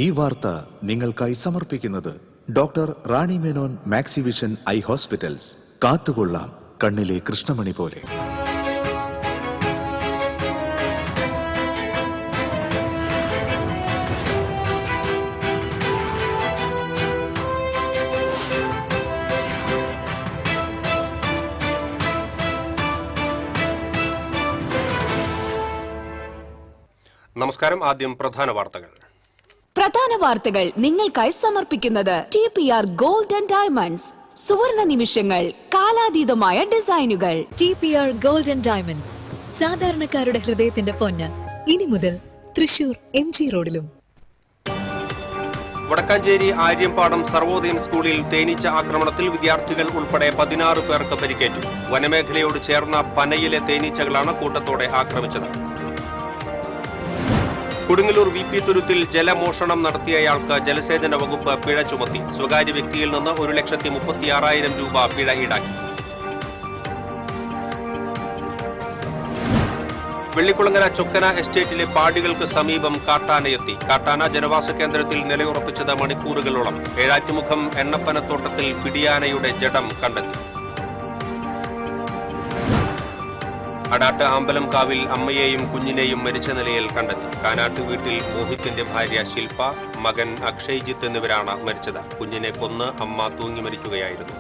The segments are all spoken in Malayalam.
ഈ വാർത്ത നിങ്ങൾക്കായി സമർപ്പിക്കുന്നത് doctor Rani Menon Maxivision I hospitals. കാത്തുകൊള്ളാം കണ്ണിലെ കൃഷ്ണമണി പോലെ. നമസ്കാരം. ആദ്യം പ്രധാന വാർത്തകൾ നിങ്ങൾക്കായി സമർപ്പിക്കുന്നത് TPR ഗോൾഡ് ആൻഡ് ഡയമണ്ട്സ്. സുവർണ നിമിഷങ്ങൾ, കാലാതീതമായ ഡിസൈനുകൾ. TPR ഗോൾഡ് ആൻഡ് ഡയമണ്ട്സ്, സാധാരണക്കാരുടെ ഹൃദയത്തിന്റെ പൊന്ന്. ഇനി മുതൽ തൃശൂർ MG റോഡിലും. വടക്കാഞ്ചേരി ആര്യമ്പാടം സർവോദയം സ്കൂളിൽ തേനീച്ച ആക്രമണത്തിൽ വിദ്യാർത്ഥികൾ ഉൾപ്പെടെ 16 പേർക്ക് പരിക്കേറ്റു. വനമേഖലയോട് ചേർന്ന പനയിലെ തേനീച്ചകളാണ് കൂട്ടത്തോടെ ആക്രമിച്ചത്. കൊടുങ്ങല്ലൂർ VP തുരുത്തിൽ ജലമോഷണം നടത്തിയയാൾക്ക് ജലസേചന വകുപ്പ് പിഴ ചുമത്തി. സ്വകാര്യ വ്യക്തിയിൽ നിന്ന് 1,36,000 രൂപ പിഴ ഈടാക്കി. വെള്ളിക്കുളങ്ങര ചൊക്കന എസ്റ്റേറ്റിലെ പാടികൾക്ക് സമീപം കാട്ടാനയെത്തി. കാട്ടാന ജനവാസ കേന്ദ്രത്തിൽ നിലയുറപ്പിച്ചത് മണിക്കൂറുകളോളം. ഏഴാറ്റുമുഖം എണ്ണപ്പനത്തോട്ടത്തിൽ പിടിയാനയുടെ ജഡം കണ്ടെത്തി. അടാട്ട് അമ്പലംകാവിൽ അമ്മയെയും കുഞ്ഞിനെയും മരിച്ച നിലയിൽ കണ്ടെത്തി. കാനാട്ട് വീട്ടിൽ മോഹിത്തിന്റെ ഭാര്യ ശില്പ, മകൻ അക്ഷയ്ജിത്ത് എന്നിവരാണ് മരിച്ചത്. കുഞ്ഞിനെ കൊന്ന് അമ്മ തൂങ്ങി മരിക്കുകയായിരുന്നു.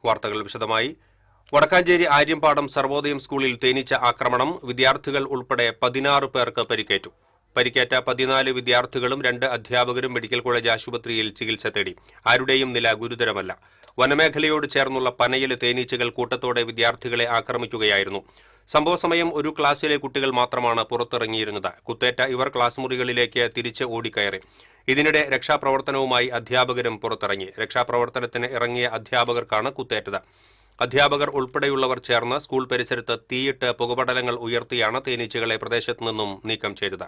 വാർത്തകൾ വിശദമായി. വടക്കാഞ്ചേരി ആര്യമ്പാടം സർവോദയം സ്കൂളിൽ തേനീച്ച ആക്രമണം. വിദ്യാർത്ഥികൾ ഉൾപ്പെടെ 16 പേർക്ക് പരിക്കേറ്റു. പരിക്കേറ്റ 14 വിദ്യാർത്ഥികളും 2 അധ്യാപകരും മെഡിക്കൽ കോളേജ് ആശുപത്രിയിൽ ചികിത്സ തേടി. ആരുടെയും നില ഗുരുതരമല്ല. വനമേഖലയോട് ചേർന്നുള്ള പനയിലെ തേനീച്ചകൾ കൂട്ടത്തോടെ വിദ്യാർത്ഥികളെ ആക്രമിക്കുകയായിരുന്നു. സംഭവസമയം ഒരു ക്ലാസ്സിലെ കുട്ടികൾ മാത്രമാണ് പുറത്തിറങ്ങിയിരുന്നത്. കുത്തേറ്റ ഇവർ ക്ലാസ് മുറികളിലേക്ക് തിരിച്ച് ഓടിക്കയറി. ഇതിനിടെ രക്ഷാപ്രവർത്തനവുമായി അധ്യാപകരും പുറത്തിറങ്ങി. രക്ഷാപ്രവർത്തനത്തിന് ഇറങ്ങിയ അധ്യാപകർക്കാണ് കുത്തേറ്റത്. അധ്യാപകർ ഉൾപ്പെടെയുള്ളവർ ചേർന്ന് സ്കൂൾ പരിസരത്ത് തീയിട്ട് പുകപടലങ്ങൾ ഉയർത്തിയാണ് തേനീച്ചകളെ പ്രദേശത്തു നിന്നും നീക്കം ചെയ്തത്.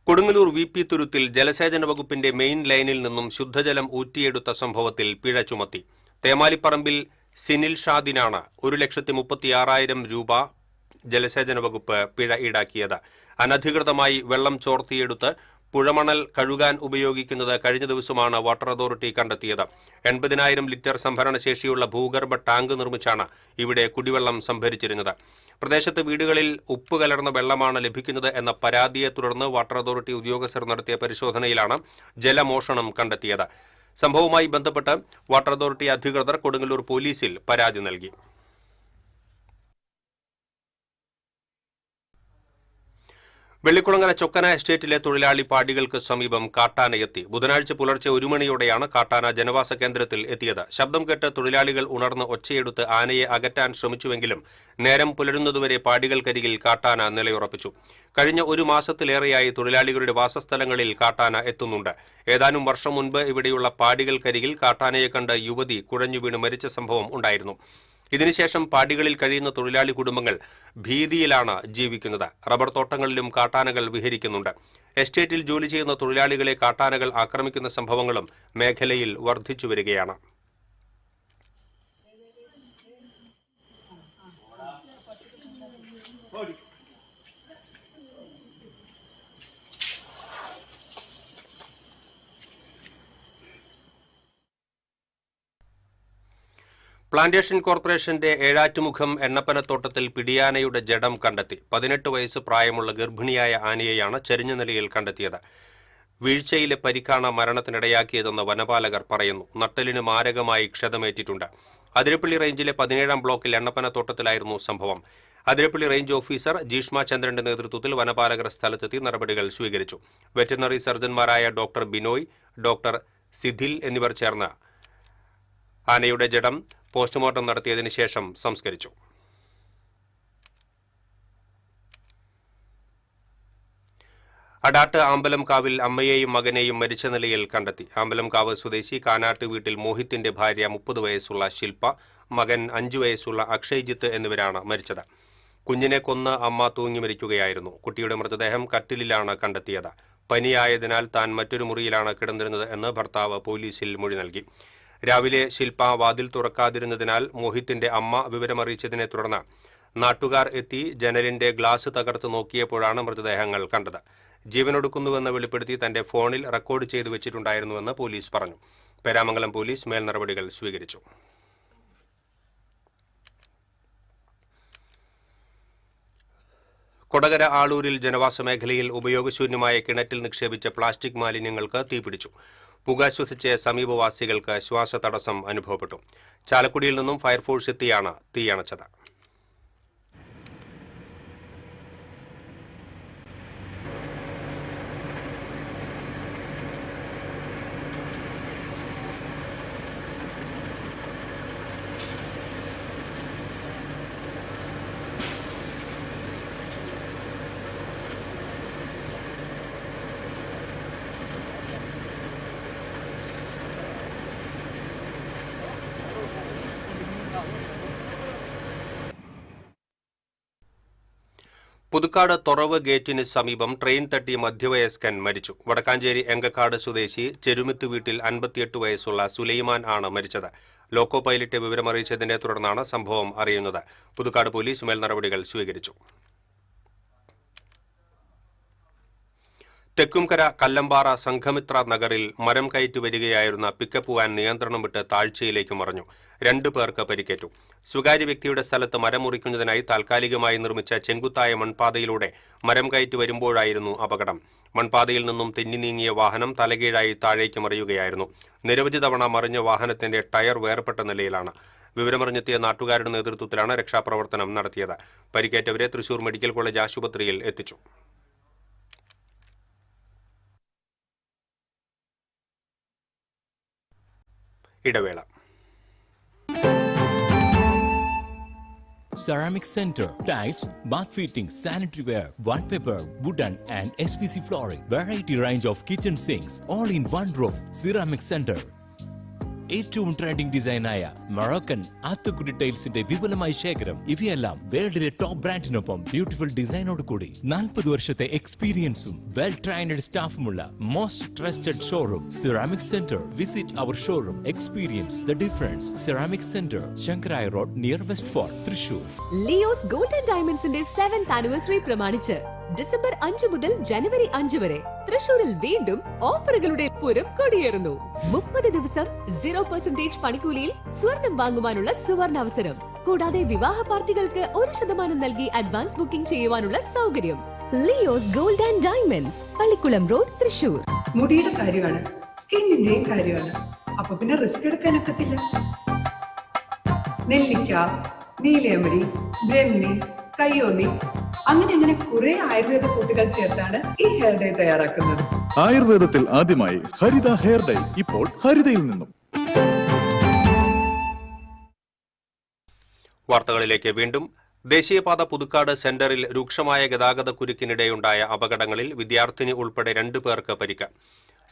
കൊടുങ്ങല്ലൂർ VP തുരുത്തിൽ ജലസേചന വകുപ്പിന്റെ മെയിൻ ലൈനിൽ നിന്നും ശുദ്ധജലം ഊറ്റിയെടുത്ത സംഭവത്തിൽ പിഴ ചുമത്തി. തേമാലിപ്പറമ്പിൽ സിനിൽ ഷാദിനാണ് 1,36,000 രൂപ ജലസേചന വകുപ്പ് പിഴ ഈടാക്കിയത്. അനധികൃതമായി വെള്ളം ചോർത്തിയെടുത്ത് പുഴമണൽ കഴുകാൻ ഉപയോഗിക്കുന്നത് കഴിഞ്ഞ ദിവസമാണ് വാട്ടർ അതോറിറ്റി കണ്ടെത്തിയത്. 80,000 ലിറ്റർ സംഭരണശേഷിയുള്ള ഭൂഗർഭ ടാങ്ക് നിർമ്മിച്ചാണ് ഇവിടെ കുടിവെള്ളം സംഭരിച്ചിരുന്നത്. പ്രദേശത്ത് വീടുകളിൽ ഉപ്പ് കലർന്ന വെള്ളമാണ് ലഭിക്കുന്നത് എന്ന പരാതിയെ തുടർന്ന് വാട്ടർ അതോറിറ്റി ഉദ്യോഗസ്ഥർ നടത്തിയ പരിശോധനയിലാണ് ജലമോഷണം കണ്ടെത്തിയത്. സംഭവവുമായി ബന്ധപ്പെട്ട് വാട്ടർ അതോറിറ്റി അധികൃതർ കൊടുങ്ങല്ലൂർ പോലീസിൽ പരാതി നൽകി. വെള്ളിക്കുളങ്ങര ചൊക്കന എസ്റ്റേറ്റിലെ തൊഴിലാളി പാടികൾക്ക് സമീപം കാട്ടാനയെത്തി. ബുധനാഴ്ച പുലർച്ചെ 1 മണിയോടെയാണ് കാട്ടാന ജനവാസ കേന്ദ്രത്തിൽ എത്തിയത്. ശബ്ദം കേട്ട് തൊഴിലാളികൾ ഉണർന്ന് ഒച്ചയെടുത്ത് ആനയെ അകറ്റാൻ ശ്രമിച്ചുവെങ്കിലും നേരം പുലരുന്നതുവരെ പാടികൾക്കരികിൽ കാട്ടാന നിലയുറപ്പിച്ചു. കഴിഞ്ഞ 1 മാസത്തിലേറെയായി തൊഴിലാളികളുടെ വാസസ്ഥലങ്ങളിൽ കാട്ടാന എത്തുന്നുണ്ട്. ഏതാനും വർഷം മുൻപ് ഇവിടെയുള്ള പാടികൾക്കരികിൽ കാട്ടാനയെ കണ്ട് യുവതി കുഴഞ്ഞുവീണ് മരിച്ച സംഭവം ഉണ്ടായിരുന്നു. ഇതിനുശേഷം പാടികളിൽ കഴിയുന്ന തൊഴിലാളി കുടുംബങ്ങൾ ഭീതിയിലാണ് ജീവിക്കുന്നത്. റബ്ബർ തോട്ടങ്ങളിലും കാട്ടാനകൾ വിഹരിക്കുന്നുണ്ട്. എസ്റ്റേറ്റിൽ ജോലി ചെയ്യുന്ന തൊഴിലാളികളെ കാട്ടാനകൾ ആക്രമിക്കുന്ന സംഭവങ്ങളും മേഖലയിൽ വർദ്ധിച്ചുവരികയാണ്. പ്ലാന്റേഷൻ കോർപ്പറേഷന്റെ ഏഴാറ്റുമുഖം എണ്ണപ്പനത്തോട്ടത്തിൽ പിടിയാനയുടെ ജഡം കണ്ടെത്തി. 18 വയസ്സ് പ്രായമുള്ള ഗർഭിണിയായ ആനയെയാണ് ചരിഞ്ഞ നിലയിൽ കണ്ടെത്തിയത്. വീഴ്ചയിലെ പരിക്കാണ് മരണത്തിനിടയാക്കിയതെന്ന് വനപാലകർ പറയുന്നു. നട്ടലിന് മാരകമായി ക്ഷതമേറ്റിട്ടുണ്ട്. അതിരപ്പള്ളി റേഞ്ചിലെ 17-ാം ബ്ലോക്കിൽ എണ്ണപ്പനത്തോട്ടത്തിലായിരുന്നു സംഭവം. അതിരപ്പള്ളി റേഞ്ച് ഓഫീസർ ജീഷ്മ ചന്ദ്രന്റെ നേതൃത്വത്തിൽ വനപാലകർ സ്ഥലത്തെത്തി നടപടികൾ സ്വീകരിച്ചു. വെറ്ററിനറി സർജൻമാരായ ഡോക്ടർ ബിനോയ്, ഡോക്ടർ സിധിൽ എന്നിവർ ചേർന്ന് ആനയുടെ ജഡം പോസ്റ്റ്മോർട്ടം നടത്തിയതിനു ശേഷം സംസ്കരിച്ചു. അടാട്ട് അമ്പലംകാവിൽ അമ്മയെയും മകനെയും മരിച്ച നിലയിൽ കണ്ടെത്തി. അമ്പലംകാവ് സ്വദേശി കാനാട്ട് വീട്ടിൽ മോഹിത്തിന്റെ ഭാര്യ 30 വയസ്സുള്ള ശില്പ, മകൻ 5 വയസ്സുള്ള അക്ഷയ്ജിത്ത് എന്നിവരാണ് മരിച്ചത്. കുഞ്ഞിനെ കൊന്ന് അമ്മ തൂങ്ങി മരിക്കുകയായിരുന്നു. കുട്ടിയുടെ മൃതദേഹം കട്ടിലിലാണ് കണ്ടെത്തിയത്. പനിയായതിനാൽ താൻ മറ്റൊരു മുറിയിലാണ് കിടന്നിരുന്നത് എന്ന് ഭർത്താവ് പോലീസിൽ മൊഴി നൽകി. രാവിലെ ശില്പ വാതിൽ തുറക്കാതിരുന്നതിനാൽ മോഹിത്തിന്റെ അമ്മ വിവരമറിയിച്ചതിനെ തുടർന്ന് നാട്ടുകാർ എത്തി ജനലിന്റെ ഗ്ലാസ് തകർത്ത് നോക്കിയപ്പോഴാണ് മൃതദേഹങ്ങൾ കണ്ടത്. ജീവനൊടുക്കുന്നുവെന്ന് വെളിപ്പെടുത്തി തന്റെ ഫോണിൽ റെക്കോർഡ് ചെയ്തു വെച്ചിട്ടുണ്ടായിരുന്നുവെന്ന് പോലീസ് പറഞ്ഞു. പേരാമംഗലം പോലീസ് മേൽ നടപടികൾ സ്വീകരിച്ചു. കൊടകര ആളൂരിൽ ജനവാസ മേഖലയിൽ ഉപയോഗശൂന്യമായ കിണറ്റിൽ നിക്ഷേപിച്ച പ്ലാസ്റ്റിക് മാലിന്യങ്ങൾക്ക് തീപിടിച്ചു. പുക ശ്വസിച്ച് സമീപവാസികൾക്ക് ശ്വാസതടസ്സം അനുഭവപ്പെട്ടു. ചാലക്കുടിയിൽ നിന്നും ഫയർഫോഴ്സ് എത്തിയാണ് തീയണച്ചത്. പുതുക്കാട് തൊറവ് ഗേറ്റിന് സമീപം ട്രെയിൻ തട്ടി മധ്യവയസ്കൻ മരിച്ചു. വടക്കാഞ്ചേരി എങ്കക്കാട് സ്വദേശി ചെരുമിത്ത് വീട്ടിൽ 58 വയസ്സുള്ള സുലൈമാൻ ആണ് മരിച്ചത്. ലോക്കോ പൈലറ്റ് വിവരമറിയിച്ചതിനെ തുടർന്നാണ് സംഭവം അറിയുന്നത്. പുതുക്കാട് പോലീസ് മേൽ നടപടികൾ സ്വീകരിച്ചു. തെക്കുംകര കല്ലമ്പാറ സംഘമിത്ര നഗറിൽ മരം കയറ്റി വരികയായിരുന്ന പിക്കപ്പ് വാൻ നിയന്ത്രണം വിട്ട് താഴ്ചയിലേക്ക് മറിഞ്ഞു. 2 പേർക്ക് പരിക്കേറ്റു. സ്വകാര്യ വ്യക്തിയുടെ സ്ഥലത്ത് മരം മുറിക്കുന്നതിനായി താൽക്കാലികമായി നിർമ്മിച്ച ചെങ്കുത്തായ മൺപാതയിലൂടെ മരം കയറ്റി വരുമ്പോഴായിരുന്നു അപകടം. മൺപാതയിൽ നിന്നും തെന്നി നീങ്ങിയ വാഹനം തലകീഴായി താഴേക്ക് മറിയുകയായിരുന്നു. നിരവധി തവണ മറിഞ്ഞ വാഹനത്തിന്റെ ടയർ വേർപെട്ട നിലയിലാണ്. വിവരമറിഞ്ഞെത്തിയ നാട്ടുകാരുടെ നേതൃത്വത്തിലാണ് രക്ഷാപ്രവർത്തനം നടത്തിയത്. പരിക്കേറ്റവരെ തൃശൂർ മെഡിക്കൽ കോളേജ് ആശുപത്രിയിൽ എത്തിച്ചു. ഇടവേള. Ceramic Center, tiles, bath fittings, sanitary ware, wallpaper, wooden and SPC flooring, variety range of kitchen sinks, all in one roof. Ceramic Center. ഏറ്റവും ട്രെൻഡിംഗ് ഡിസൈനായ മൊറോക്കൻ ആത്തുകുടി ടൈൽസിന്റെ വിപുലമായ ശേഖരം. ഇവയെല്ലാം വേൾഡിലെ ടോപ്പ് ബ്രാൻഡിനൊപ്പം ബ്യൂട്ടിഫുൾ ഡിസൈനോട് കൂടി 40 വർഷത്തെ എക്സ്പീരിയൻസും വെൽ ട്രെയിൻഡ് സ്റ്റാഫുമുള്ള most trusted showroom ceramic centre. Visit our showroom, experience the difference. Ceramic centre, Sankarayya road, near west fort, Thrissur. Leo's gold and ഡയമണ്ട്സിന്റെ 7th ആനിവേഴ്സറി പ്രമാണിച്ച് ഡിസംബർ 5 മുതൽ ജനുവരി 5 വരെ തൃശൂരിൽ വീണ്ടും ഓഫറുകളുടെ പൂരം കൊടിയേറുന്നു. 30 ദിവസം 0% പണിക്കൂലിയിൽ സ്വർണം വാങ്ങുവാനുള്ള സുവർണാവസരം. കൂടാതെ വിവാഹ പാർട്ടികൾക്ക് 1% നൽകി അഡ്വാൻസ് ബുക്കിംഗ് ചെയ്യുവാനുള്ള സൗകര്യം. Leo's gold and diamonds, Pallikulam road, Thrissur. മുടിയുടെ കാര്യമാണ്, സ്കിന്നിന്റെയും കാര്യമാണ്. അപ്പൊ പിന്നെ റിസ്ക് എടുക്കാനൊക്കത്തില്ല. നെല്ലിക്ക, നീലയമരി, ബ്രഹ്മി, കയ്യോന്നി, അങ്ങനെ കുറെ ആയുർവേദ കൂട്ടുകൾ ചേർത്താണ് ഈ ഹെയർ ഡേ തയ്യാറാക്കുന്നത്. ആയുർവേദത്തിൽ ആദ്യമായി ഹരിത ഹെയർ ഡേ ഇപ്പോൾ ഹരിതയിൽ നിന്നും. വാർത്തകളിലേക്ക് വീണ്ടും. ദേശീയപാത പുതുക്കാട് സെന്ററിൽ രൂക്ഷമായ ഗതാഗത കുരുക്കിനിടെയുണ്ടായ അപകടങ്ങളിൽ വിദ്യാർത്ഥിനി ഉൾപ്പെടെ 2 പേർക്ക് പരിക്ക്.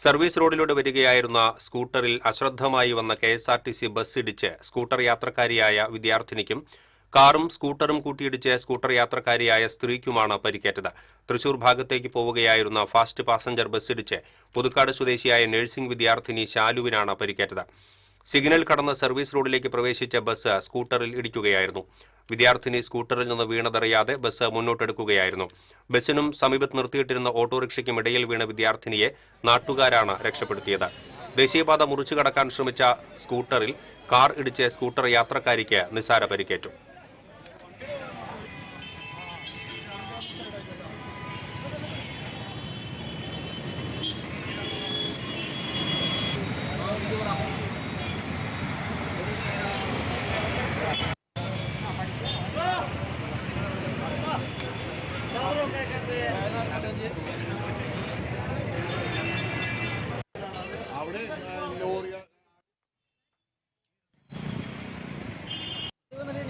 സർവീസ് റോഡിലൂടെ വരികയായിരുന്ന സ്കൂട്ടറിൽ അശ്രദ്ധമായി വന്ന KSRTC ബസ് ഇടിച്ച് സ്കൂട്ടർ യാത്രക്കാരിയായ വിദ്യാർത്ഥിനിക്കും കാറും സ്കൂട്ടറും കൂട്ടിയിടിച്ച് സ്കൂട്ടർ യാത്രക്കാരിയായ സ്ത്രീക്കുമാണ് പരിക്കേറ്റത്. തൃശൂർ ഭാഗത്തേക്ക് പോവുകയായിരുന്ന ഫാസ്റ്റ് പാസഞ്ചർ ബസ് ഇടിച്ച് പുതുക്കാട് സ്വദേശിയായ നഴ്സിംഗ് വിദ്യാർത്ഥിനി ശാലുവിനാണ് പരിക്കേറ്റത്. സിഗ്നൽ കടന്ന് സർവീസ് റോഡിലേക്ക് പ്രവേശിച്ച ബസ് സ്കൂട്ടറിൽ ഇടിക്കുകയായിരുന്നു. വിദ്യാർത്ഥിനി സ്കൂട്ടറിൽ നിന്ന് വീണതറിയാതെ ബസ് മുന്നോട്ടെടുക്കുകയായിരുന്നു. ബസ്സിനും സമീപത്ത് നിർത്തിയിട്ടിരുന്ന ഓട്ടോറിക്ഷയ്ക്കും ഇടയിൽ വീണ വിദ്യാർത്ഥിനിയെ നാട്ടുകാരാണ് രക്ഷപ്പെടുത്തിയത്. ദേശീയപാത മുറിച്ചു കടക്കാൻ ശ്രമിച്ച സ്കൂട്ടറിൽ കാർ ഇടിച്ച് സ്കൂട്ടർ യാത്രക്കാരിക്ക് നിസാര പരിക്കേറ്റു.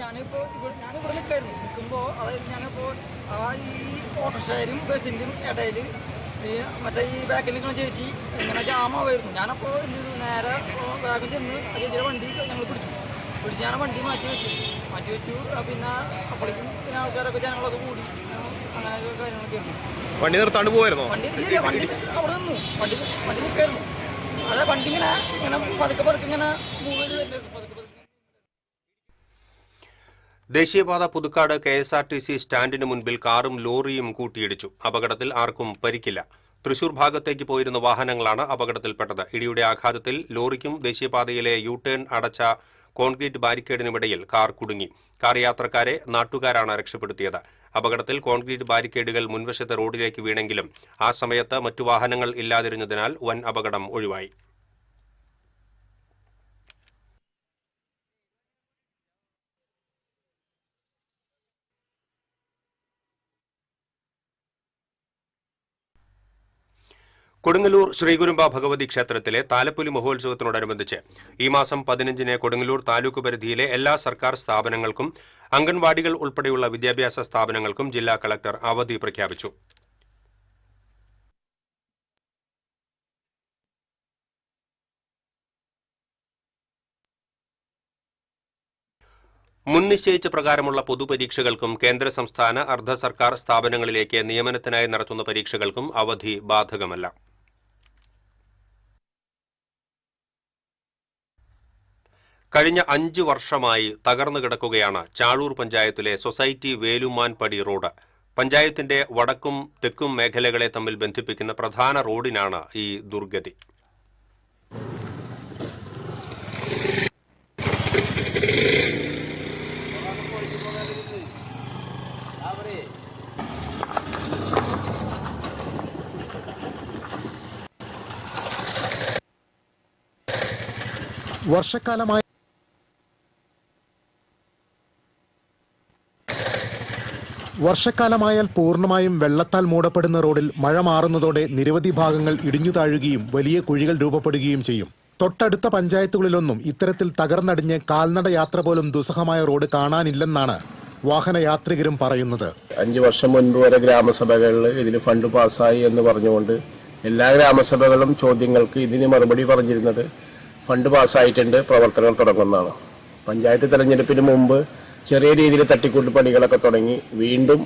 ഞാനിവിടെ നിൽക്കുമ്പോൾ അതായത് ഞാനിപ്പോൾ ഈ ഓട്ടോറിക്ഷയിലും ബസ്സിൻ്റെയും ഇടയിൽ മറ്റേ ഈ ബാക്കിൽ നിൽക്കുന്ന ചേച്ചി ഇങ്ങനെ ജാമാവായിരുന്നു. ഞാനപ്പോൾ നേരെ വേഗം ചെന്ന് ചേച്ചിയുടെ വണ്ടി ഞങ്ങൾ പിടിച്ച് ഞാൻ വണ്ടി മാറ്റി വെച്ചു. പിന്നെ അപ്പോഴേക്കും പിന്നെ ആൾക്കാരൊക്കെ ജനങ്ങളൊക്കെ കൂടി അങ്ങനെയൊക്കെ കാര്യങ്ങളൊക്കെ ആയിരുന്നു. വണ്ടി നിർത്താണ്ട് പോയായിരുന്നോ? വണ്ടി അവിടെ നിന്നു, വണ്ടി നിൽക്കായിരുന്നു. അതെ വണ്ടി ഇങ്ങനെ പതുക്കെ പതുക്കെ ഇങ്ങനെ മൂവ് ചെയ്ത് വരുന്നത് പതുക്കെ പതുക്കെ. ദേശീയപാത പുതുക്കാട് KSRTC സ്റ്റാൻഡിന് മുൻപിൽ കാറും ലോറിയും കൂട്ടിയിടിച്ചു. അപകടത്തിൽ ആർക്കും പരിക്കില്ല. തൃശൂർ ഭാഗത്തേക്ക് പോയിരുന്ന വാഹനങ്ങളാണ് അപകടത്തിൽപ്പെട്ടത്. ഇടിയുടെ ആഘാതത്തിൽ ലോറിക്കും ദേശീയപാതയിലെ യു-ടേൺ അടച്ച കോൺക്രീറ്റ് ബാരിക്കേഡിനുമിടയിൽ കാർ കുടുങ്ങി. കാർ യാത്രക്കാരെ നാട്ടുകാരാണ് രക്ഷപ്പെടുത്തിയത്. അപകടത്തിൽ കോൺക്രീറ്റ് ബാരിക്കേഡുകൾ മുൻവശത്തെ റോഡിലേക്ക് വീണെങ്കിലും ആ സമയത്ത് മറ്റു വാഹനങ്ങൾ ഇല്ലാതിരുന്നതിനാൽ വൻ അപകടം ഒഴിവായി. കൊടുങ്ങല്ലൂർ ശ്രീകുരുമ്പ ഭഗവതി ക്ഷേത്രത്തിലെ താലപ്പൊലി മഹോത്സവത്തിനോടനുബന്ധിച്ച് ഈ മാസം 15-ന് കൊടുങ്ങല്ലൂർ താലൂക്ക് പരിധിയിലെ എല്ലാ സർക്കാർ സ്ഥാപനങ്ങൾക്കും അംഗൻവാടികൾ ഉൾപ്പെടെയുള്ള വിദ്യാഭ്യാസ സ്ഥാപനങ്ങൾക്കും ജില്ലാ കളക്ടർ അവധി പ്രഖ്യാപിച്ചു. മുൻ നിശ്ചയിച്ച പ്രകാരമുള്ള പൊതുപരീക്ഷകൾക്കും കേന്ദ്ര സംസ്ഥാന അർദ്ധ സർക്കാർ സ്ഥാപനങ്ങളിലേക്ക് നിയമനത്തിനായി നടത്തുന്ന പരീക്ഷകൾക്കും അവധി ബാധകമല്ല. കഴിഞ്ഞ 5 വർഷമായി തകർന്നു കിടക്കുകയാണ് ചാഴൂർ പഞ്ചായത്തിലെ സൊസൈറ്റി വേലുമാൻപടി റോഡ്. പഞ്ചായത്തിന്റെ വടക്കും തെക്കും മേഖലകളെ തമ്മിൽ ബന്ധിപ്പിക്കുന്ന പ്രധാന റോഡിനാണ് ഈ ദുർഗതി. വർഷക്കാലമായാൽ പൂർണ്ണമായും വെള്ളത്താൽ മൂടപ്പെടുന്ന റോഡിൽ മഴ മാറുന്നതോടെ നിരവധി ഭാഗങ്ങൾ ഇടിഞ്ഞു താഴുകയും വലിയ കുഴികൾ രൂപപ്പെടുകയും ചെയ്യും. തൊട്ടടുത്ത പഞ്ചായത്തുകളിലൊന്നും ഇത്തരത്തിൽ തകർന്നടിഞ്ഞ് കാൽനട യാത്ര പോലും ദുസ്സഹമായ റോഡ് കാണാനില്ലെന്നാണ് വാഹനയാത്രികരും പറയുന്നത്. 5 വർഷം മുൻപ് വരെ ഗ്രാമസഭകളിൽ ഇതിന് ഫണ്ട് പാസ്സായി എന്ന് പറഞ്ഞുകൊണ്ട് എല്ലാ ഗ്രാമസഭകളും ചോദ്യങ്ങൾക്ക് ഇതിന് മറുപടി പറഞ്ഞിരുന്നത് ഫണ്ട് പാസ്സായിട്ടുണ്ട്, പ്രവർത്തനം തുടങ്ങുന്നതാണ്. പഞ്ചായത്ത് തെരഞ്ഞെടുപ്പിന് മുമ്പ് ചെറിയ രീതിയിൽ തട്ടിക്കൂട്ട് പണികളൊക്കെ തുടങ്ങി വീണ്ടും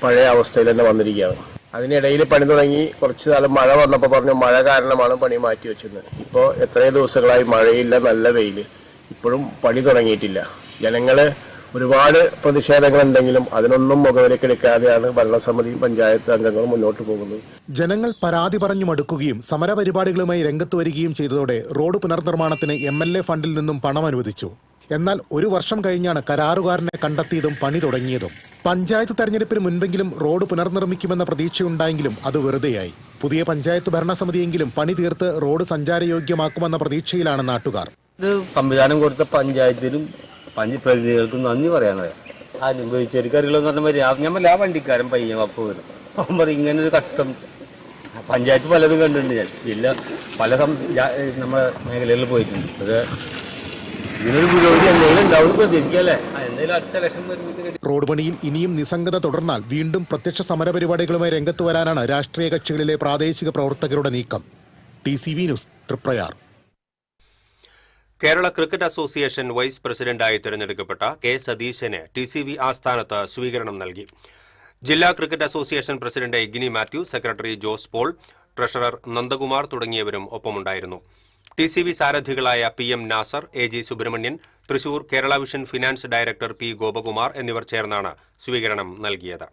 പഴയ അവസ്ഥയിൽ തന്നെ വന്നിരിക്കുകയാണ്. അതിനിടയിൽ പണി തുടങ്ങി കുറച്ചു കാലം മഴ വന്നപ്പോൾ പറഞ്ഞു മഴ കാരണമാണ് പണി മാറ്റി വെച്ചത്. ഇപ്പോൾ എത്രയോ ദിവസങ്ങളായി മഴയില്ല, നല്ല വെയിൽ, ഇപ്പോഴും പണി തുടങ്ങിയിട്ടില്ല. ജനങ്ങള് ഒരുപാട് പ്രതിഷേധങ്ങളുണ്ടെങ്കിലും അതിനൊന്നും മുഖവിലക്കെടുക്കാതെയാണ് ഭരണസമിതിയും പഞ്ചായത്ത് അംഗങ്ങളും മുന്നോട്ട് പോകുന്നത്. ജനങ്ങൾ പരാതി പറഞ്ഞു മടുക്കുകയും സമരപരിപാടികളുമായി രംഗത്ത് വരികയും ചെയ്തതോടെ റോഡ് പുനർനിർമ്മാണത്തിന് MLA ഫണ്ടിൽ നിന്നും പണം അനുവദിച്ചു. എന്നാൽ 1 വർഷം കഴിഞ്ഞാണ് കരാറുകാരനെ കണ്ടെത്തിയതും പണി തുടങ്ങിയതും. പഞ്ചായത്ത് തെരഞ്ഞെടുപ്പിന് മുൻപെങ്കിലും റോഡ് പുനർനിർമ്മിക്കുമെന്ന പ്രതീക്ഷയുണ്ടായെങ്കിലും അത് വെറുതെയായി. പുതിയ പഞ്ചായത്ത് ഭരണസമിതിയെങ്കിലും പണി തീർത്ത് റോഡ് സഞ്ചാരയോഗ്യമാക്കുമെന്ന പ്രതീക്ഷയിലാണ് നാട്ടുകാർ. ഇത് സംവിധാനം കൊടുത്ത പഞ്ചായത്തിനും പ്രതിനിധികൾക്കും നന്ദി പറയാനറിയാം. അനുഭവിച്ചവർക്കറിയില്ലെന്ന് പറഞ്ഞ മാതിരി ഞാൻ ആ വണ്ടിക്കാരൻ പയ്യൻ വപ്പ് വരും അവൻ പറയും ഇങ്ങനൊരു കഷ്ടം പഞ്ചായത്ത് പലതും കണ്ടിട്ടുണ്ട്. ഞാൻ ജില്ല പല നമ്മുടെ മേഖലകളിൽ പോയിട്ടുണ്ട്. അത് ഇതിനൊരു പുരോഗതി എന്തെങ്കിലും ഉണ്ടാവും പ്രതീക്ഷിക്കല്ലേ, എന്തെങ്കിലും അടുത്ത ഇലക്ഷൻ വരുമ്പോൾ. റോഡ് പണിയിൽ ഇനിയും നിസ്സംഗത തുടർന്നാൽ വീണ്ടും പ്രത്യക്ഷ സമരപരിപാടികളുമായി രംഗത്ത് വരാനാണ് രാഷ്ട്രീയ കക്ഷികളിലെ പ്രാദേശിക പ്രവർത്തകരുടെ നീക്കം. TCV news, Triprayar. Kerala cricket association vice പ്രസിഡന്റായി തിരഞ്ഞെടുക്കപ്പെട്ട K. സതീശന് TCV ആസ്ഥാനത്ത് സ്വീകരണം നൽകി. ജില്ലാ cricket association president Igni Mathew, secretary Jose Paul, treasurer Nandakumar തുടങ്ങിയവരും ഒപ്പമുണ്ടായിരുന്നു. TCV സാരഥികളായ PM Nasar, AG Subramanian, Thrissur Kerala vision finance director P. Gopakumar എന്നിവർ ചേർന്നാണ് സ്വീകരണം നൽകിയത്.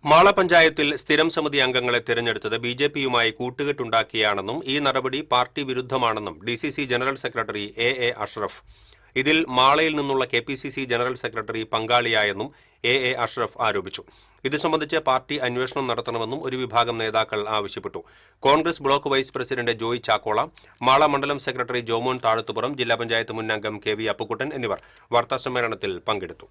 മാള പഞ്ചായത്തിൽ സ്ഥിരം സമിതി അംഗങ്ങളെ തിരഞ്ഞെടുത്തത് BJPയുമായി കൂട്ടുകെട്ടുണ്ടാക്കിയാണെന്നും ഈ നടപടി പാർട്ടി വിരുദ്ധമാണെന്നും DCC general secretary AA Ashraf. ഇതിൽ മാളയിൽ നിന്നുള്ള KPCC ജനറൽ സെക്രട്ടറി പങ്കാളിയായെന്നും AA അഷ്റഫ് ആരോപിച്ചു. ഇത് സംബന്ധിച്ച് പാർട്ടി അന്വേഷണം നടത്തണമെന്നും ഒരു വിഭാഗം നേതാക്കൾ ആവശ്യപ്പെട്ടു. Congress block vice president Joy Chakkola, Mala മണ്ഡലം സെക്രട്ടറി ജോമോൻ താഴത്തുപുറം, ജില്ലാ പഞ്ചായത്ത് മുൻ അംഗം KV അപ്പുക്കുട്ടൻ എന്നിവർ വാർത്താസമ്മേളനത്തിൽ പങ്കെടുത്തു.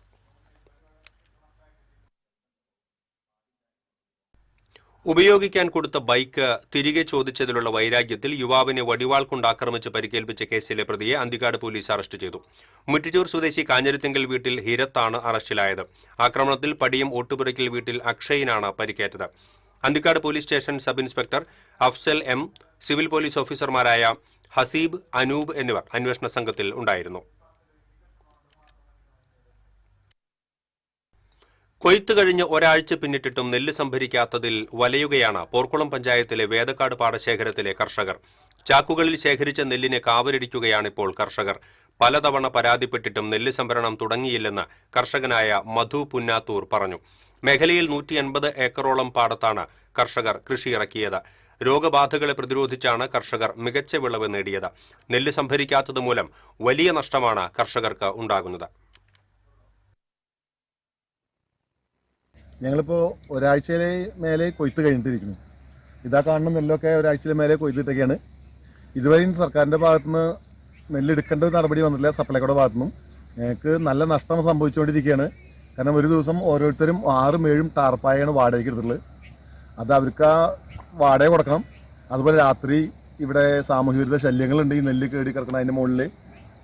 ഉപയോഗിക്കാൻ കൊടുത്ത ബൈക്ക് തിരികെ ചോദിച്ചതിലുള്ള വൈരാഗ്യത്തിൽ യുവാവിനെ വടിവാൾ കൊണ്ട് ആക്രമിച്ച് പരിക്കേൽപ്പിച്ച കേസിലെ പ്രതിയെ അന്തിക്കാട് പോലീസ് അറസ്റ്റ് ചെയ്തു. മുറ്റിച്ചൂർ സ്വദേശി കാഞ്ഞിരത്തിങ്കൽ വീട്ടിൽ ഹിരത്താണ് അറസ്റ്റിലായത്. ആക്രമണത്തിൽ പടിയം ഓട്ടുപുരയ്ക്കൽ വീട്ടിൽ അക്ഷയിനാണ് പരിക്കേറ്റത്. Anthikad police station sub inspector Afsal M, civil police ഓഫീസർമാരായ ഹസീബ്, അനൂപ് എന്നിവർ അന്വേഷണ സംഘത്തിൽ ഉണ്ടായിരുന്നു. കൊയ്ത്ത് കഴിഞ്ഞ് ഒരാഴ്ച പിന്നിട്ടിട്ടും നെല്ല് സംഭരിക്കാത്തതിൽ വലയുകയാണ് പോർക്കുളം പഞ്ചായത്തിലെ വേദക്കാട് പാടശേഖരത്തിലെ കർഷകർ. ചാക്കുകളിൽ ശേഖരിച്ച നെല്ലിനെ കാവലിരിക്കുകയാണിപ്പോൾ കർഷകർ. പലതവണ പരാതിപ്പെട്ടിട്ടും നെല്ല് സംഭരണം തുടങ്ങിയില്ലെന്ന് കർഷകനായ മധു പുന്നാത്തൂർ പറഞ്ഞു. മേഖലയിൽ 150 ഏക്കറോളം പാടത്താണ് കർഷകർ കൃഷിയിറക്കിയത്. രോഗബാധകളെ പ്രതിരോധിച്ചാണ് കർഷകർ മികച്ച വിളവ് നേടിയത്. നെല്ല് സംഭരിക്കാത്തത് മൂലം വലിയ നഷ്ടമാണ് കർഷകർക്ക് ഉണ്ടാകുന്നത്. ഞങ്ങളിപ്പോൾ ഒരാഴ്ചയിലെ മേലെ കൊയ്ത്ത് കഴിഞ്ഞിട്ടിരിക്കുന്നു. ഇതാ കാണുന്ന നെല്ലൊക്കെ ഒരാഴ്ചയിലെ മേലെ കൊയ്ത്തിട്ടൊക്കെയാണ്. ഇതുവരെയും സർക്കാരിൻ്റെ ഭാഗത്തുനിന്ന് നെല്ലെടുക്കേണ്ട നടപടി വന്നില്ല. സപ്ലൈകോയുടെ ഭാഗത്തുനിന്നും ഞങ്ങൾക്ക് നല്ല നഷ്ടം സംഭവിച്ചുകൊണ്ടിരിക്കുകയാണ്. കാരണം ഒരു ദിവസം ഓരോരുത്തരും 6-7 ടാർപ്പായാണ് വാടകയ്ക്ക് എടുത്തിട്ടുള്ളത്. അത് അവർക്ക് ആ വാടക കൊടുക്കണം. അതുപോലെ രാത്രി ഇവിടെ സാമൂഹ്യ വിരുദ്ധ ശല്യങ്ങളുണ്ട്. ഈ നെല്ല് കേടി കിടക്കണം, അതിൻ്റെ മുകളിൽ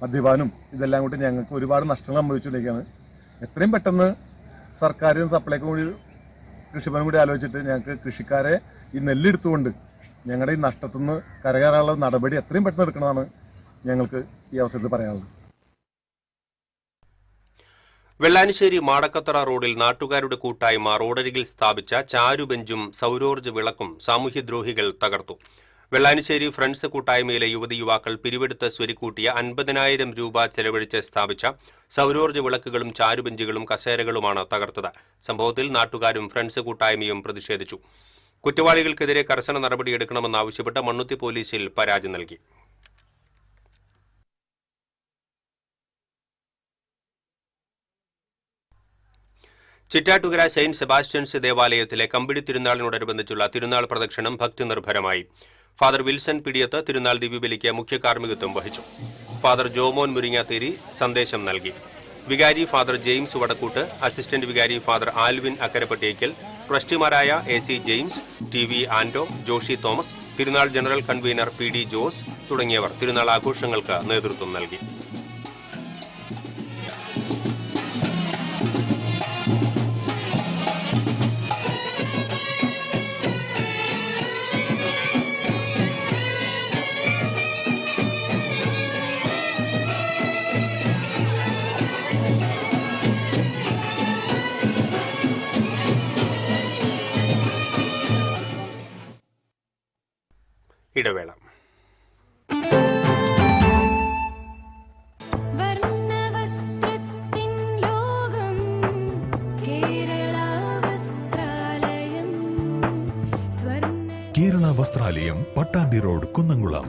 മദ്യപാനം, ഇതെല്ലാം കൂടി ഞങ്ങൾക്ക് ഒരുപാട് നഷ്ടങ്ങൾ സംഭവിച്ചുകൊണ്ടിരിക്കുകയാണ്. എത്രയും പെട്ടെന്ന് സർക്കാരും സപ്ലൈക്കും കൂടി കൃഷിഭവനും കൂടി ആലോചിച്ചിട്ട് ഞങ്ങൾക്ക് കൃഷിക്കാരെ ഈ നെല്ലെടുത്തുകൊണ്ട് ഞങ്ങളുടെ ഈ നഷ്ടത്തിൽ നിന്ന് കരകയറാനുള്ള നടപടി എത്രയും പെട്ടെന്ന് എടുക്കണമെന്നാണ് ഞങ്ങൾക്ക് ഈ അവസരത്തിൽ പറയാനുള്ളത്. വെള്ളാനിശ്ശേരി മാടക്കത്തറ റോഡിൽ നാട്ടുകാരുടെ കൂട്ടായ്മ റോഡരികിൽ സ്ഥാപിച്ച ചാരുബെഞ്ചും സൗരോർജ്ജ വിളക്കും സാമൂഹ്യദ്രോഹികൾ തകർത്തു. വെള്ളാനിശ്ശേരി ഫ്രണ്ട്സ് കൂട്ടായ്മയിലെ യുവതിയുവാക്കൾ പിരിവെടുത്ത് സ്വരുക്കൂട്ടിയ 50,000 രൂപ ചെലവഴിച്ച് സ്ഥാപിച്ച സൗരോർജ്ജ വിളക്കുകളും ചാരുബെഞ്ചുകളും കസേരകളുമാണ് തകർത്തത്. സംഭവത്തിൽ നാട്ടുകാരും ഫ്രണ്ട്സ് കൂട്ടായ്മയും പ്രതിഷേധിച്ചു. കുറ്റവാളികൾക്കെതിരെ കർശന നടപടിയെടുക്കണമെന്നാവശ്യപ്പെട്ട് മണ്ണുത്തി പോലീസിൽ പരാതി നൽകി. ചിറ്റാറ്റുകര സെയിന്റ് സെബാസ്റ്റ്യൻസ് ദേവാലയത്തിലെ കമ്പിടി തിരുനാളിനോടനുബന്ധിച്ചുള്ള തിരുനാൾ പ്രദക്ഷിണം ഭക്തിനിർഭരമായി. ഫാദർ വിൽസൺ പിടിയത്ത് തിരുനാൾ ദിവ്യബലിക്ക് മുഖ്യ കാർമ്മികത്വം വഹിച്ചു. ഫാദർ ജോമോൻ മുരിങ്ങാത്തേരി സന്ദേശം നൽകി. വികാരി ഫാദർ ജെയിംസ് വടക്കൂട്ട്, അസിസ്റ്റന്റ് വികാരി ഫാദർ ആൽവിൻ അക്കരപ്പട്ടേക്കൽ, ട്രസ്റ്റിമാരായ AC James, TV Anto, Joshy Thomas, തിരുനാൾ ജനറൽ കൺവീനർ PD ജോസ് തുടങ്ങിയവർ തിരുനാൾ ആഘോഷങ്ങൾക്ക് നേതൃത്വം നൽകി. ഇടവേള. Kerala Vasthralayam, Pattambi road, Kunnamkulam.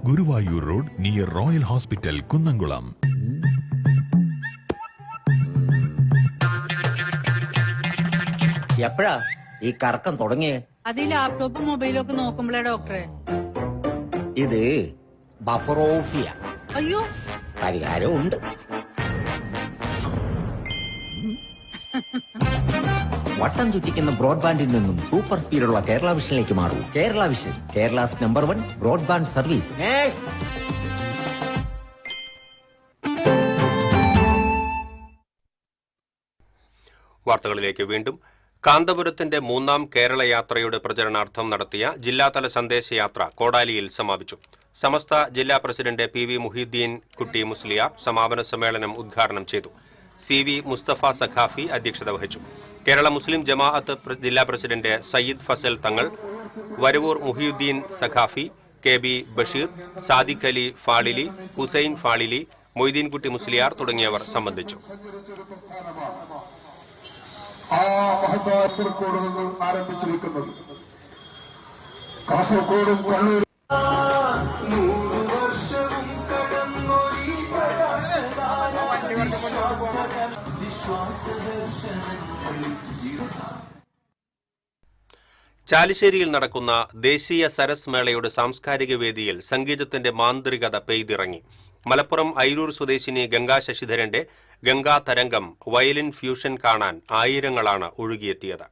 Guruvayur road near royal hospital, Kunnamkulam. എപ്പോഴാ ഈ കറക്കം തുടങ്ങിയേ? അത് ലാപ്ടോപ്പും മൊബൈലും ഒക്കെ നോക്കുമ്പോഴേ ഡോക്ടറെ. ഇത് ബഫറോഫിയ. അയ്യോ, പരിഹാരം ഉണ്ട്. വട്ടം ചുറ്റിക്കുന്ന ബ്രോഡ്ബാൻഡിൽ നിന്നും സൂപ്പർ സ്പീഡുള്ള കേരള വിഷനിലേക്ക് മാറൂ. Kerala vision, Kerala's number 1 broadband service. വാർത്തകളിലേക്ക് വീണ്ടും. കാന്തപുരത്തിന്റെ 3ാം കേരള യാത്രയുടെ പ്രചരണാർത്ഥം നടത്തിയ ജില്ലാതല സന്ദേശയാത്ര കോടാലിയിൽ സമാപിച്ചു. സമസ്ത ജില്ലാ പ്രസിഡന്റ് PV മുഹീദ്ദീൻ കുട്ടി മുസ്ലിയാർ സമാപന സമ്മേളനം ഉദ്ഘാടനം ചെയ്തു. CV മുസ്തഫ സഖാഫി അധ്യക്ഷത വഹിച്ചു. കേരള മുസ്ലിം ജമാഅത്ത് ജില്ലാ പ്രസിഡന്റ് സയ്യിദ് ഫസൽ തങ്ങൾ, വരവൂർ മുഹിയുദ്ദീൻ സഖാഫി, KB ബഷീർ, സാദിഖ് അലി ഫാളിലി, ഹുസൈൻ ഫാളിലി, മൊയ്തീൻകുട്ടി മുസ്ലിയാർ തുടങ്ങിയവർ സംബന്ധിച്ചു. ആരംഭിച്ചിരിക്കുന്നത് കാസർഗോഡും കണ്ണൂരും ചാലിശ്ശേരിയിൽ നടക്കുന്ന ദേശീയ സരസ് മേളയുടെ സാംസ്കാരിക വേദിയിൽ സംഗീതത്തിന്റെ മാന്ത്രികത പെയ്തിറങ്ങി. മലപ്പുറം ഐരൂർ സ്വദേശിനി ഗംഗാ ശശിധരന്റെ ഗംഗാ തരംഗം വയലിൻ ഫ്യൂഷൻ കാണാൻ ആയിരങ്ങളാണ് ഒഴുകിയെത്തിയത്.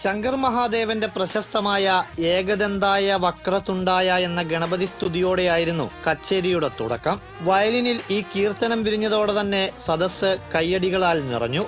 ശങ്കർ മഹാദേവന്റെ പ്രശസ്തമായ ഏകദന്തായ വക്രതുണ്ടായ എന്ന ഗണപതി സ്തുതിയോടെയായിരുന്നു കച്ചേരിയുടെ തുടക്കം. വയലിനിൽ ഈ കീർത്തനം വിരിഞ്ഞതോടെ തന്നെ സദസ്സ് കയ്യടികളാൽ നിറഞ്ഞു.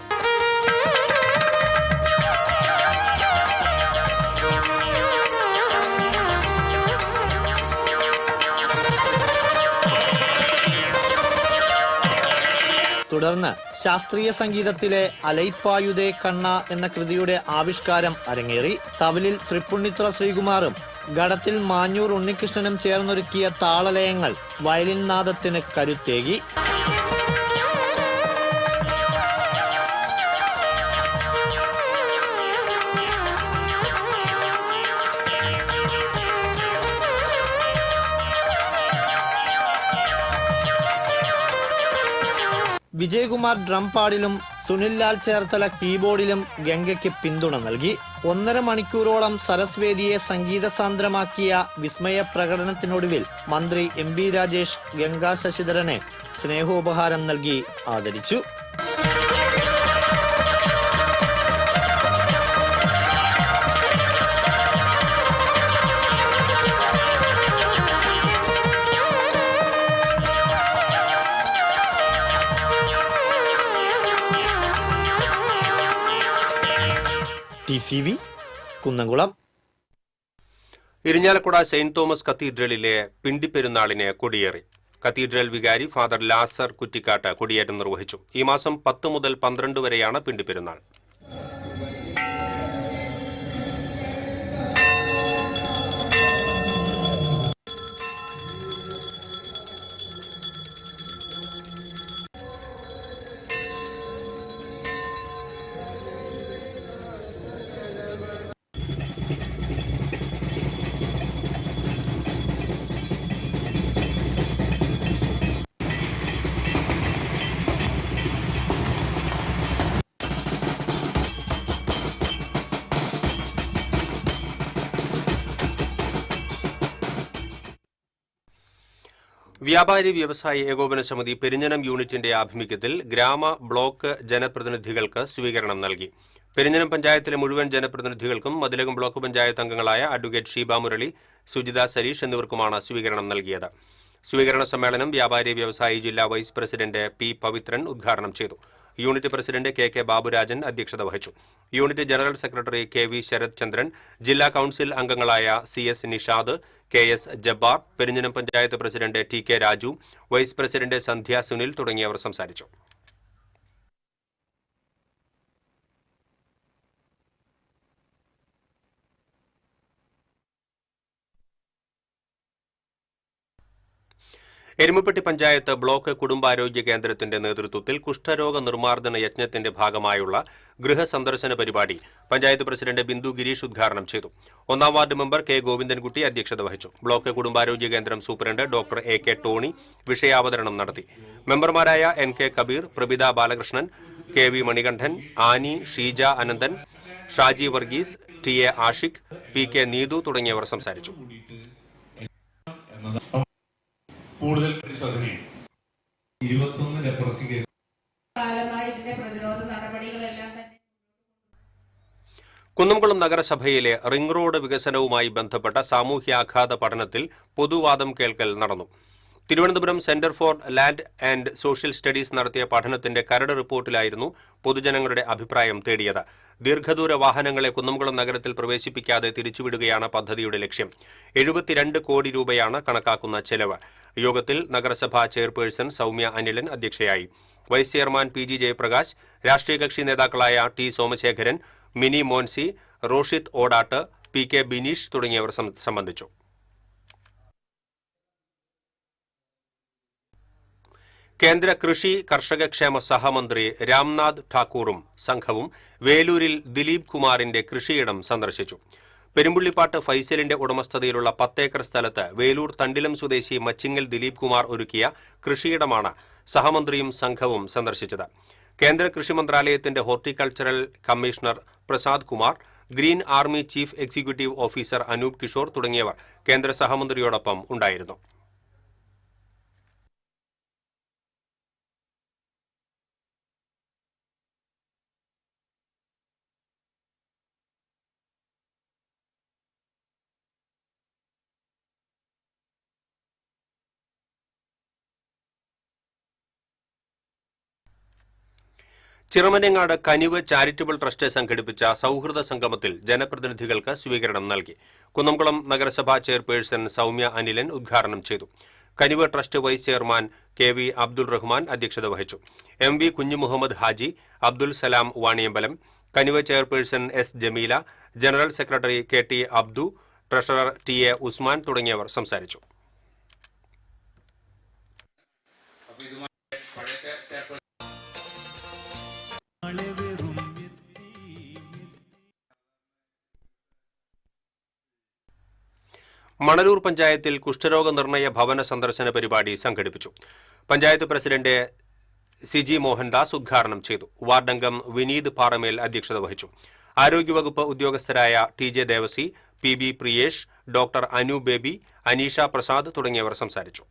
തുടർന്ന് ശാസ്ത്രീയ സംഗീതത്തിലെ അലൈപ്പായുതേ കണ്ണ എന്ന കൃതിയുടെ ആവിഷ്കാരം അരങ്ങേറി. തബലിൽ തൃപ്പുണിത്തുറ ശ്രീകുമാറും ഘടത്തിൽ മാഞ്ഞൂർ ഉണ്ണികൃഷ്ണനും ചേർന്നൊരുക്കിയ താളലയങ്ങൾ വയലിൻ നാദത്തിന് കരുത്തേകി. വിജയകുമാർ ഡ്രം പാഡിലും സുനിൽ ലാൽ ചേർത്തല കീബോർഡിലും ഗംഗയ്ക്ക് പിന്തുണ നൽകി. 1.5 മണിക്കൂറോളം സരസ്വേദിയെ സംഗീതസാന്ദ്രമാക്കിയ വിസ്മയ പ്രകടനത്തിനൊടുവിൽ മന്ത്രി MB രാജേഷ് ഗംഗാ ശശിധരനെ സ്നേഹോപഹാരം നൽകി ആദരിച്ചു. TCV Kunnamkulam. Irinjalakuda saint Thomas കത്തീഡ്രലിലെ പിണ്ടിപ്പെരുന്നാളിന് കൊടിയേറി. കത്തീഡ്രൽ വികാരി ഫാദർ ലാസർ കുറ്റിക്കാട്ട് കൊടിയേറ്റം നിർവഹിച്ചു. ഈ മാസം 10 മുതൽ 12 വരെയാണ് പിണ്ടിപ്പെരുന്നാൾ. വ്യാപാരി വ്യവസായി ഏകോപന സമിതി പെരിഞ്ഞനം യൂണിറ്റിന്റെ ആഭിമുഖ്യത്തിൽ ഗ്രാമ ബ്ലോക്ക് ജനപ്രതിനിധികൾക്ക് സ്വീകരണം നൽകി. പെരിഞ്ഞനം പഞ്ചായത്തിലെ മുഴുവൻ ജനപ്രതിനിധികൾക്കും മതിലകം ബ്ലോക്ക് പഞ്ചായത്ത് അംഗങ്ങളായ അഡ്വക്കേറ്റ് ഷീബ മുരളി, സുജിത സരീഷ് എന്നിവർക്കുമാണ് സ്വീകരണം നൽകിയത്. സ്വീകരണ സമ്മേളനം വ്യാപാരി വ്യവസായി ജില്ലാ വൈസ് പ്രസിഡന്റ് P. പവിത്രൻ ഉദ്ഘാടനം ചെയ്തു. യൂണിറ്റ് പ്രസിഡന്റ് KK ബാബുരാജൻ അധ്യക്ഷത വഹിച്ചു. Unit general secretary KV Sarath Chandran, ജില്ലാ കൌൺസിൽ അംഗങ്ങളായ CS Nishad, KS Jabbar, Perinjanam panchayat president TK Raju, vice president Sandhya Sunil തുടങ്ങിയവർ സംസാരിച്ചു. എരുമപ്പെട്ടി പഞ്ചായത്ത് ബ്ലോക്ക് കുടുംബാരോഗ്യ കേന്ദ്രത്തിന്റെ നേതൃത്വത്തിൽ കുഷ്ഠരോഗ നിർമ്മാർജ്ജന യജ്ഞത്തിന്റെ ഭാഗമായുള്ള ഗൃഹസന്ദർശന പരിപാടി പഞ്ചായത്ത് പ്രസിഡന്റ് ബിന്ദു ഗിരീഷ് ഉദ്ഘാടനം ചെയ്തു. 1-ാം വാർഡ് മെമ്പർ K. ഗോവിന്ദൻകുട്ടി അധ്യക്ഷത വഹിച്ചു. ബ്ലോക്ക് കുടുംബാരോഗ്യ കേന്ദ്രം സൂപ്രണ്ട് ഡോക്ടർ AK ടോണി വിഷയാവതരണം നടത്തി. മെമ്പർമാരായ NK Kabeer, Prabhitha Balakrishnan, KV Manikandan, Ani, Sheeja Ananthan, Shaji Varghese, TA Ashiq, PK Neethu തുടങ്ങിയവർ സംസാരിച്ചു. കൂടുതൽ പരിശോധനയും 21 ലെപ്രസി കേസ് കുന്നംകുളം നഗരസഭയിലെ റിംഗ് റോഡ് വികസനവുമായി ബന്ധപ്പെട്ട സാമൂഹ്യാഘാത പഠനത്തിൽ പൊതുവാദം കേൾക്കൽ നടന്നു. Thiruvananthapuram centre for land and social studies നടത്തിയ പഠനത്തിന്റെ കരട് റിപ്പോർട്ടിലായിരുന്നു പൊതുജനങ്ങളുടെ അഭിപ്രായം തേടിയത്. ദീർഘദൂര വാഹനങ്ങളെ കുന്നംകുളം നഗരത്തിൽ പ്രവേശിപ്പിക്കാതെ തിരിച്ചുവിടുകയാണ് പദ്ധതിയുടെ ലക്ഷ്യം. 72 കോടി രൂപയാണ് കണക്കാക്കുന്ന ചെലവ്. യോഗത്തിൽ നഗരസഭാ ചെയർപേഴ്സൺ സൗമ്യ അനിലൻ അധ്യക്ഷയായി. വൈസ് ചെയർമാൻ PG ജയപ്രകാശ്, രാഷ്ട്രീയ കക്ഷി നേതാക്കളായ T. സോമശേഖരൻ, മിനി മോൻസി, റോഷിത് ഓടാട്ട്, PK ബിനീഷ് തുടങ്ങിയവർ സംബന്ധിച്ചു. കേന്ദ്ര കൃഷി കർഷകക്ഷേമ സഹമന്ത്രി രാംനാഥ് ഠാക്കൂറും സംഘവും വേലൂരിൽ ദിലീപ് കുമാറിന്റെ കൃഷിയിടം സന്ദർശിച്ചു. പെരുമ്പുള്ളിപ്പാട്ട് ഫൈസലിന്റെ ഉടമസ്ഥതയിലുള്ള 10 ഏക്കർ സ്ഥലത്ത് വേലൂർ തണ്ടിലം സ്വദേശി മച്ചിങ്ങൽ ദിലീപ് കുമാർ ഒരുക്കിയ കൃഷിയിടമാണ് സഹമന്ത്രിയും സംഘവും സന്ദർശിച്ചത്. കേന്ദ്ര കൃഷി മന്ത്രാലയത്തിന്റെ horticultural commissioner Prasad Kumar, green army chief executive officer Anoop Kishore തുടങ്ങിയവർ കേന്ദ്ര സഹമന്ത്രിയോടൊപ്പം ഉണ്ടായിരുന്നു. ചിറമനങ്ങാട് കനിവ് ചാരിറ്റബിൾ ട്രസ്റ്റ് സംഘടിപ്പിച്ച സൗഹൃദ സംഗമത്തിൽ ജനപ്രതിനിധികൾക്ക് സ്വീകരണം നൽകി. കുന്നംകുളം നഗരസഭാ ചെയർപേഴ്സൺ സൗമ്യ അനിലൻ ഉദ്ഘാടനം ചെയ്തു. Kanivu trust vice chairman KV Abdul Rahman അധ്യക്ഷത വഹിച്ചു. MV Kunhumuhammed Haji, Abdul Salam Vaniyambalam, Kanivu chairperson S Jameela, general secretary KT Abdu, treasurer TA Usman തുടങ്ങിയവർ സംസാരിച്ചു. മണലൂർ പഞ്ചായത്തിൽ കുഷ്ഠരോഗ നിർണയ ഭവന സന്ദർശന പരിപാടി സംഘടിപ്പിച്ചു. പഞ്ചായത്ത് പ്രസിഡന്റ് CG മോഹൻദാസ് ഉദ്ഘാടനം ചെയ്തു. വാർഡംഗം വിനീത് പാറമേൽ അധ്യക്ഷത വഹിച്ചു. ആരോഗ്യവകുപ്പ് ഉദ്യോഗസ്ഥരായ TJ Devasi, PB Priyesh, doctor Anu Baby, Aneesha Prasad തുടങ്ങിയവർ സംസാരിച്ചു.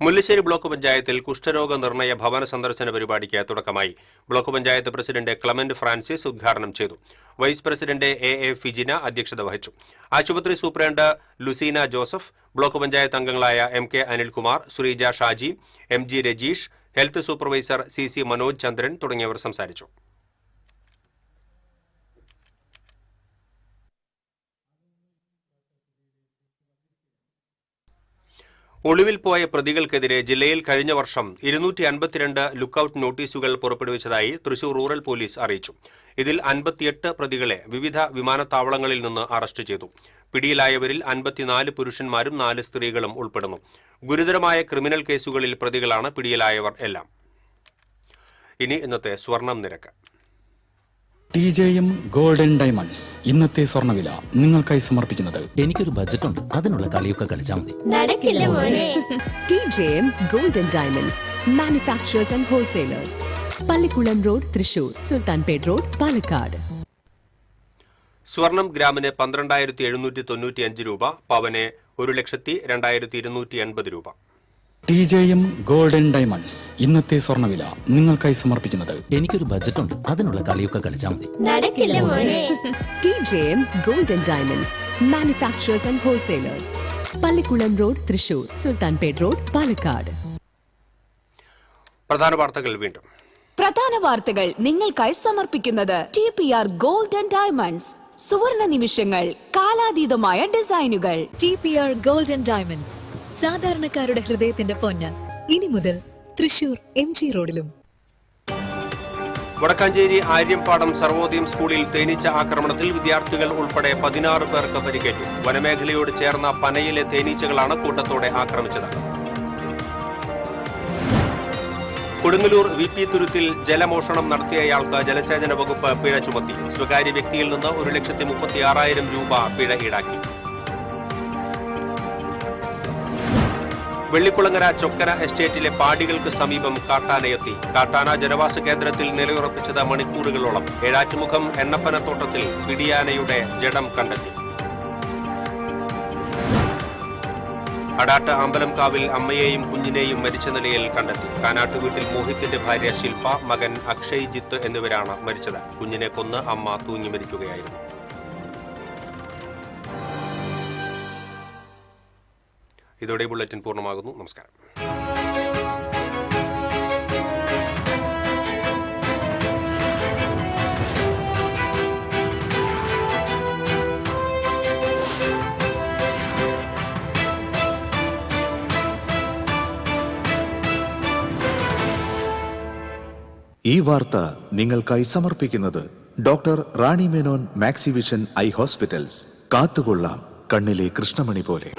മുല്ലശ്ശേരി ബ്ലോക്ക് പഞ്ചായത്തിൽ കുഷ്ഠരോഗ നിർണയ ഭവന സന്ദർശന പരിപാടിക്ക് തുടക്കമായി. Block panchayat president Clement Francis ഉദ്ഘാടനം ചെയ്തു. വൈസ് പ്രസിഡന്റ് AA ഫിജിന അധ്യക്ഷത വഹിച്ചു. ആശുപത്രി superintendent Luseena Joseph, block panchayat അംഗങ്ങളായ MK Anilkumar, Sureeja Shaji, MG Rajeesh, health supervisor CC Manoj Chandran തുടങ്ങിയവർ സംസാരിച്ചു. ഒളിവിൽ പോയ പ്രതികൾക്കെതിരെ ജില്ലയിൽ കഴിഞ്ഞ വർഷം 252 ലുക്കൌട്ട് നോട്ടീസുകൾ പുറപ്പെടുവിച്ചതായി തൃശൂർ റൂറൽ പോലീസ് അറിയിച്ചു. ഇതിൽ 58 പ്രതികളെ വിവിധ വിമാനത്താവളങ്ങളിൽ നിന്ന് അറസ്റ്റ് ചെയ്തു. പിടിയിലായവരിൽ 54 പുരുഷന്മാരും 4 സ്ത്രീകളും ഉൾപ്പെടുന്നു. ഗുരുതരമായ ക്രിമിനൽ കേസുകളിൽ പ്രതികളാണ് പിടിയിലായവർ എല്ലാം. ഇനി ഇന്നത്തെ സ്വർണം നിരക്ക്. TJM ഗോൾഡൻ ഡയമണ്ട്സ് ഇന്നത്തെ സ്വർണ്ണവില നിങ്ങൾക്കായി സമർപ്പിക്കുന്നത്. എനിക്കൊരു ബജറ്റ് ഉണ്ട്, അതിനുള്ള കളിയൊക്കെ കളിച്ചാൽ മതി. നടക്കില്ല മോനെ. TJM golden diamonds manufacturers and wholesalers, Pallikulam road, Thrissur, Sultanpet road, Palakkad. സ്വർണം ഗ്രാമിന് 12,795 രൂപ, പവന് 1,02,280 രൂപ. TJM ഗോൾഡൻ ഡയമണ്ട്സ് ഇന്നത്തെ സ്വർണ്ണവില നിങ്ങൾക്കായി സമർപ്പിക്കുന്നത്. എനിക്കൊരു ബജറ്റ് ഉണ്ട്, അതിനുള്ള കളിയൊക്കെ കളിച്ചാൽ മതി. നടക്കില്ല മോനെ. TJM golden diamonds manufacturers and wholesalers, Pallikulam road, Thrissur, Sultanpet road, Palakkad. പ്രധാന വാർത്തകൾ വീണ്ടും. പ്രധാന വാർത്തകൾ നിങ്ങൾക്കായി സമർപ്പിക്കുന്നത് TPR ഗോൾഡ് ആൻഡ് ഡയമണ്ട്സ്. സുവർണ നിമിഷങ്ങൾ, കാലാതീതമായ ഡിസൈനുകൾ. TPR ഗോൾഡൻ ഡയമണ്ട്സ്, സാധാരണക്കാരുടെ ഹൃദയത്തിന്റെ പൊന്ന്. ഇനി മുതൽ തൃശൂർ MG റോഡിലും. വടക്കാഞ്ചേരി ആര്യമ്പാടം സർവോദയം സ്കൂളിൽ തേനീച്ച ആക്രമണത്തിൽ വിദ്യാർത്ഥികൾ ഉൾപ്പെടെ 16 പേർക്ക് പരിക്കേറ്റു. വനമേഖലയോട് ചേർന്ന പനയിലെ തേനീച്ചകളാണ് കൂട്ടത്തോടെ ആക്രമിച്ചത്. കൊടുങ്ങല്ലൂർ VP തുരുത്തിൽ ജലമോഷണം നടത്തിയയാൾക്ക് ജലസേചന വകുപ്പ് പിഴ ചുമത്തി. സ്വകാര്യ വ്യക്തിയിൽ നിന്ന് 1,36,000 രൂപ പിഴ ഈടാക്കി. വെള്ളിക്കുളങ്ങര ചൊക്കര എസ്റ്റേറ്റിലെ പാടികൾക്ക് സമീപം കാട്ടാനയെത്തി. കാട്ടാന ജനവാസ കേന്ദ്രത്തിൽ നിലയുറപ്പിച്ചത് മണിക്കൂറുകളോളം. ഏഴാറ്റുമുഖം എണ്ണപ്പനത്തോട്ടത്തിൽ പിടിയാനയുടെ ജഡം കണ്ടെത്തി. അടാട്ട് അമ്പലംകാവിൽ അമ്മയെയും കുഞ്ഞിനെയും മരിച്ച നിലയിൽ കണ്ടെത്തി. കാനാട്ടുവീട്ടിൽ മോഹിത്തിന്റെ ഭാര്യ ശില്പ, മകൻ അക്ഷയ് ജിത്ത് എന്നിവരാണ് മരിച്ചത്. കുഞ്ഞിനെ കൊന്ന് അമ്മ തൂങ്ങി മരിക്കുകയായിരുന്നു. ഇതോടെ ബുള്ളറ്റിൻ പൂർണ്ണമാകുന്നു. നമസ്കാരം. ഈ വാർത്ത നിങ്ങൾക്കായി സമർപ്പിക്കുന്നത് doctor Rani Menon Maxivision I hospitals. കാത്തുകൊള്ളാം കണ്ണിലെ കൃഷ്ണമണി പോലെ.